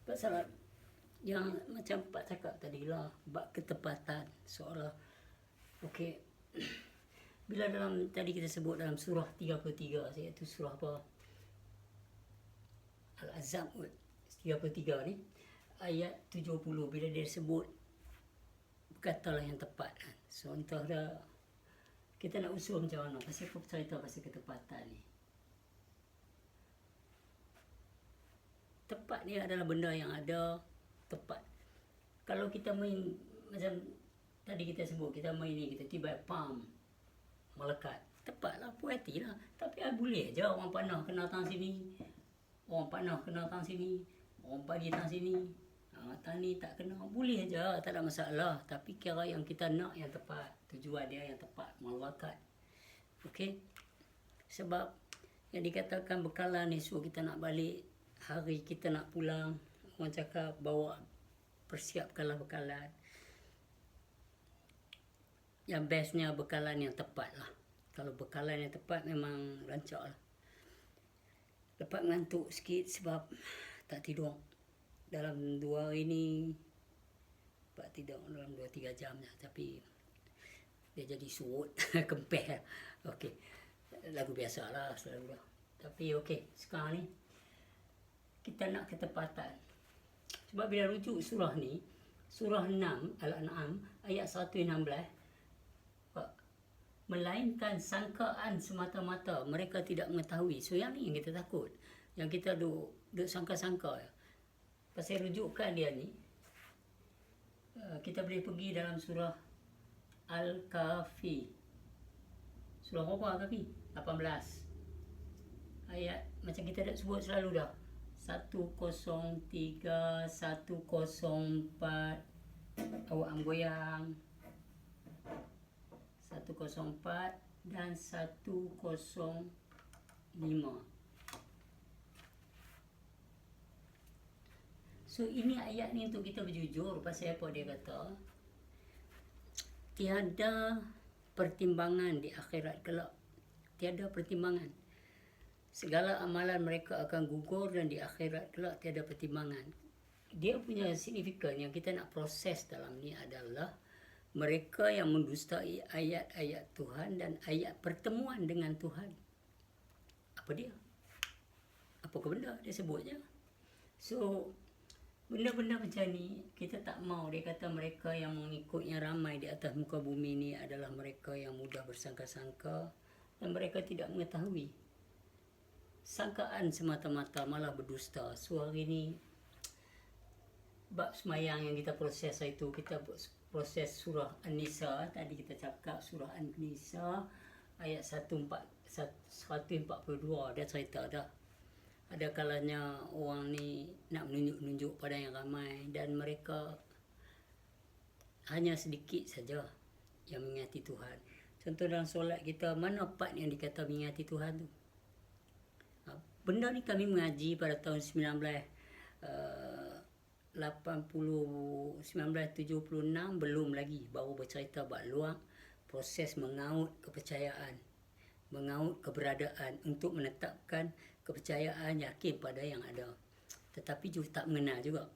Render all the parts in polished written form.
Pasal yang macam Pak cakap tadi lah, bab ketepatan seolah. Okey. Bila dalam tadi kita sebut dalam surah 33, iaitu surah apa? Al-Azab 33 ni, ayat 70, bila dia sebut katalah yang tepat kan. So entah dah kita nak usul macam mana, pasal aku cerita pasal ketepatan ni. Tepat ni adalah benda yang ada tepat. Kalau kita main macam tadi kita sebut, kita main ni, kita tiba pam melekat, tepatlah, puas hati lah. Tapi boleh je orang panah kena tang sini, orang panah kena tang sini, orang pagi tang sini, tang ni tak kena, boleh je, tak ada masalah. Tapi kira yang kita nak yang tepat, tujuan dia yang tepat, melekat. Okey. Sebab yang dikatakan bekalan ni, so kita nak balik, hari kita nak pulang, orang cakap bawa, persiapkanlah bekalan. Yang bestnya bekalan yang tepat lah. Kalau bekalan yang tepat memang rancak lah. Lepas ngantuk sikit sebab tak tidur. Dalam 2 hari ni, Pak tidur dalam 2-3 jam lah. Tapi dia jadi surut, kempeh. Okey. Lagu biasa lah selalu lah. Tapi okey, sekarang ni kita nak ketepatan. Sebab bila rujuk surah ni, surah 6 Al-An'am ayat 116, melainkan sangkaan semata-mata, mereka tidak mengetahui. So yang ni yang kita takut, yang kita duk sangka-sangka. Pasal rujukan dia ni, kita boleh pergi dalam surah Al-Kahfi. Surah apa Al-Kahfi? 18 ayat, macam kita dah sebut selalu dah, 103, 104, awak amboyang 104 dan 105. So ini ayat ni untuk kita berjujur. Pasal apa dia kata? Tiada pertimbangan di akhirat kelak. Tiada pertimbangan. Segala amalan mereka akan gugur dan di akhirat kelak tiada pertimbangan. Dia punya signifikan yang kita nak proses dalam ni adalah mereka yang mendustai ayat-ayat Tuhan dan ayat pertemuan dengan Tuhan. Apa dia? Apakah benda? Dia sebut je. So, benda-benda macam ni, kita tak mau. Dia kata mereka yang mengikutnya ramai di atas muka bumi ni adalah mereka yang mudah bersangka-sangka dan mereka tidak mengetahui. Sangkaan semata-mata, malah berdusta. So, hari ni, bab semayang yang kita proses itu, kita proses surah An-Nisa. Tadi kita cakap surah An-Nisa ayat 142. Dia cerita dah, ada kalanya orang ni nak menunjuk-nunjuk pada yang ramai dan mereka hanya sedikit saja yang mengingati Tuhan. Contoh dalam solat kita, mana part yang dikata mengingati Tuhan tu? Benda ni kami mengaji pada tahun 1976 belum lagi, baru bercerita bab luang proses mengaut kepercayaan, mengaut keberadaan untuk menetapkan kepercayaan, yakin pada yang ada. Tetapi juga tak mengenal juga.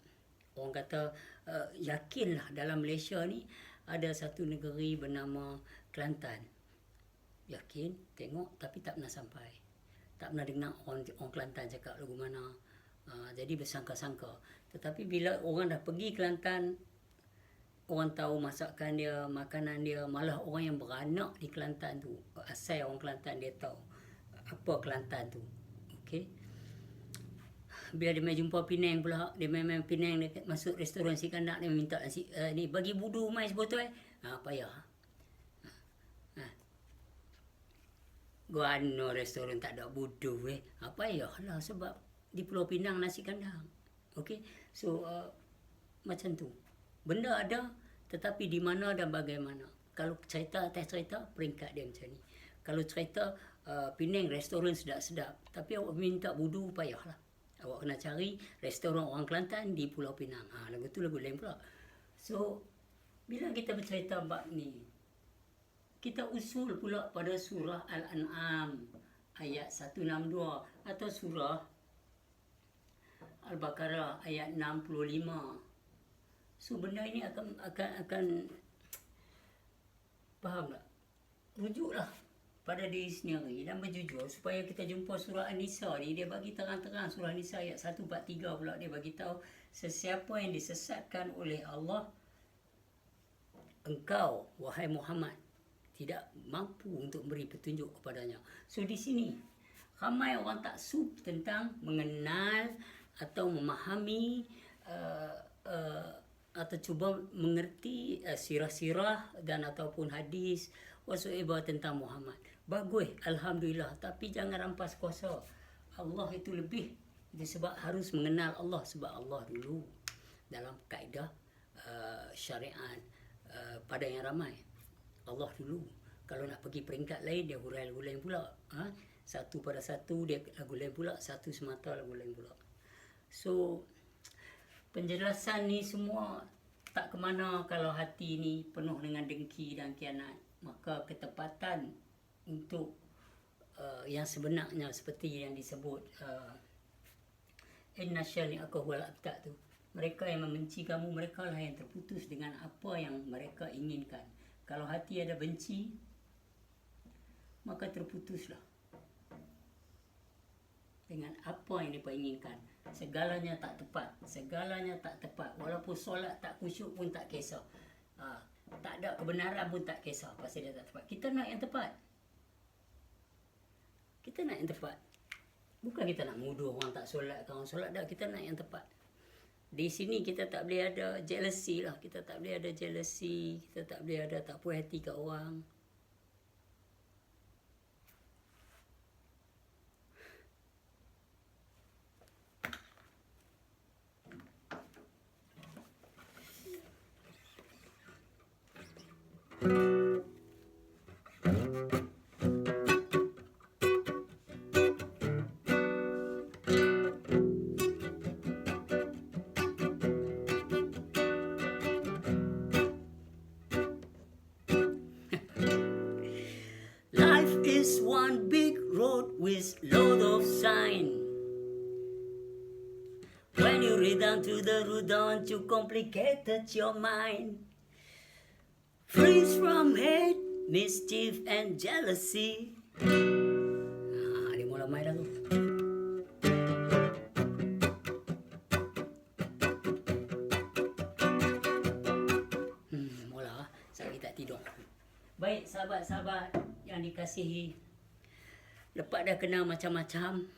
Orang kata yakinlah dalam Malaysia ni ada satu negeri bernama Kelantan. Yakin, tengok tapi tak pernah sampai. Tak pernah dengar orang Kelantan cakap lagu mana. Jadi bersangka-sangka. Tetapi bila orang dah pergi Kelantan, orang tahu masakan dia, makanan dia, malah orang yang beranak di Kelantan tu, asal orang Kelantan, dia tahu apa Kelantan tu. Okey. Bila dia main jumpa Penang pula, dia main Penang, dia masuk restoran si kandak, dia minta ni bagi budu mai sebotol. Payah. Gua restoran tak ada budu payahlah sebab di Pulau Pinang nasi kandang. Okey. So macam tu. Benda ada tetapi di mana dan bagaimana. Kalau cerita atas cerita, peringkat dia macam ni. Kalau cerita Penang restoran sedap-sedap, tapi awak minta budu, payahlah. Awak kena cari restoran orang Kelantan di Pulau Pinang. Lagu tu lagu lain pula. So bila kita bercerita bab ni, kita usul pula pada surah Al-An'am ayat 162 atau surah Al-Baqarah ayat 65. So benda ini akan faham tak? Rujuklah pada diri sendiri dan berjujur supaya kita jumpa surah An-Nisa ni. Dia bagi terang-terang surah An-Nisa ayat 143 pula. Dia bagi tahu sesiapa yang disesatkan oleh Allah, engkau wahai Muhammad tidak mampu untuk memberi petunjuk kepadanya. So di sini ramai orang tak sup tentang mengenal atau memahami atau cuba mengerti sirah-sirah dan ataupun hadis whatsoever tentang Muhammad. Bagus, alhamdulillah, tapi jangan rampas kuasa. Allah itu lebih. Itu sebab harus mengenal Allah, sebab Allah dulu dalam kaedah syariat pada yang ramai. Allah dulu. Kalau nak pergi peringkat lain, dia lagu lain pula. Satu pada satu, dia lagu lain pula. Satu semata, lagu lain pula. So, penjelasan ni semua tak ke mana kalau hati ni penuh dengan dengki dan khianat. Maka ketepatan untuk yang sebenarnya seperti yang disebut inna syani'aka huwal abtar tu. Mereka yang membenci kamu, mereka lah yang terputus dengan apa yang mereka inginkan. Kalau hati ada benci, maka terputuslah dengan apa yang mereka inginkan. Segalanya tak tepat. Segalanya tak tepat. Walaupun solat tak khusyuk pun tak kisah. Tak ada kebenaran pun tak kisah pasal dia tak tepat. Kita nak yang tepat. Kita nak yang tepat. Bukan kita nak muduh orang tak solat, orang solat dah. Kita nak yang tepat. Di sini kita tak boleh ada jealousy lah. Kita tak boleh ada jealousy. Kita tak boleh ada tak puas hati kat orang. Life is one big road with load of sign. When you read down to the road, don't you complicate your mind. Free from hate, mischief and jealousy. Dia mula main dah tu. Mula, saya tak tidur. Baik sahabat-sahabat yang dikasihi, lepas dah kenal macam-macam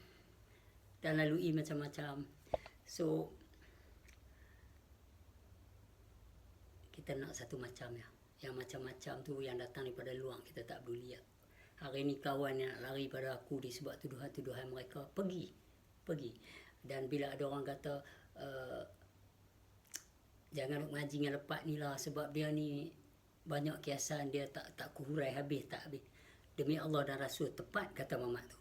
dan lalui macam-macam. So, kita nak satu macam ya. Yang macam-macam tu yang datang daripada luar, kita tak peduli ya. Hari ni kawan yang nak lari pada aku disebab tuduhan-tuduhan mereka, pergi. Dan bila ada orang kata jangan mengaji dengan lepas ni lah sebab dia ni banyak kiasan, dia tak kuhurai habis. Demi Allah dan Rasul, tepat kata Mamat tu.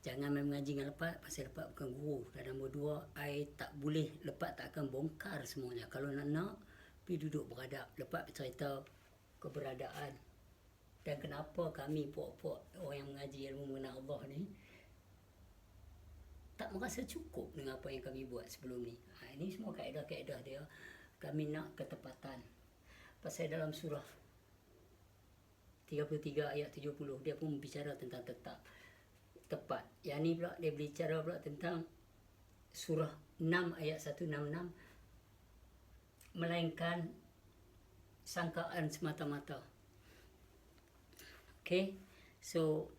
Jangan main mengaji dengan lepas, pasal lepas bukan guru. Dan nombor dua, I tak boleh, lepas tak akan bongkar semuanya. Kalau nak, pergi duduk beradab. Lepas bercerita keberadaan. Dan kenapa kami puak-puak orang yang mengaji ilmu mengenal Allah ni, tak merasa cukup dengan apa yang kami buat sebelum ni. Ini semua kaedah-kaedah dia. Kami nak ketepatan. Pasal dalam surah 33 ayat 70, dia pun bicara tentang tepat. Yang ni pula dia berbicara pula tentang surah 6 ayat 166, melainkan sangkaan semata-mata. Okay, so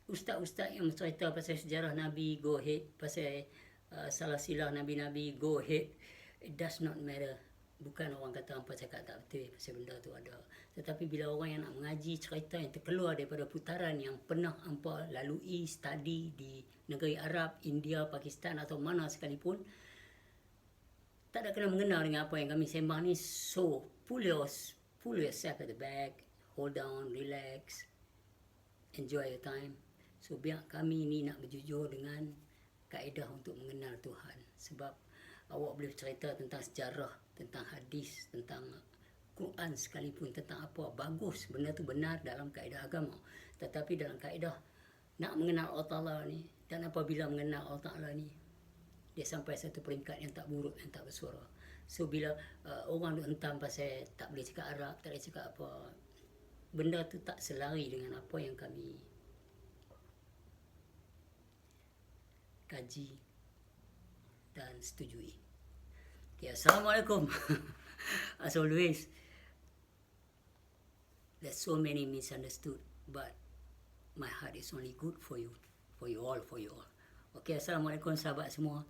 ustaz-ustaz yang bercerita pasal sejarah Nabi, go ahead. Pasal salah silah Nabi-Nabi, go ahead. It does not matter. Bukan orang kata hampa cakap tak betul pasal benda tu ada. Tetapi bila orang yang nak mengaji cerita yang terkeluar daripada putaran yang pernah hampa lalui, study di negeri Arab, India, Pakistan atau mana sekalipun, tak ada kena mengenal dengan apa yang kami sembang ni. So, pull yourself at the back, hold down, relax, enjoy your time. So, biar kami ni nak berjujur dengan kaedah untuk mengenal Tuhan. Sebab awak boleh cerita tentang sejarah, tentang hadis, tentang Quran sekalipun, tentang apa, bagus, benda tu benar dalam kaedah agama. Tetapi dalam kaedah nak mengenal Allah Ta'ala ni, Dan apabila mengenal Allah Ta'ala ni, dia sampai satu peringkat yang tak buruk, yang tak bersuara. So bila orang duk hentam pasal tak boleh cakap Arab, tak boleh cakap apa, benda tu tak selari dengan apa yang kami kaji dan setujui. Okay, Assalamualaikum. As always, there's so many misunderstood, but my heart is only good for you all. Okay, Assalamualaikum sahabat semua.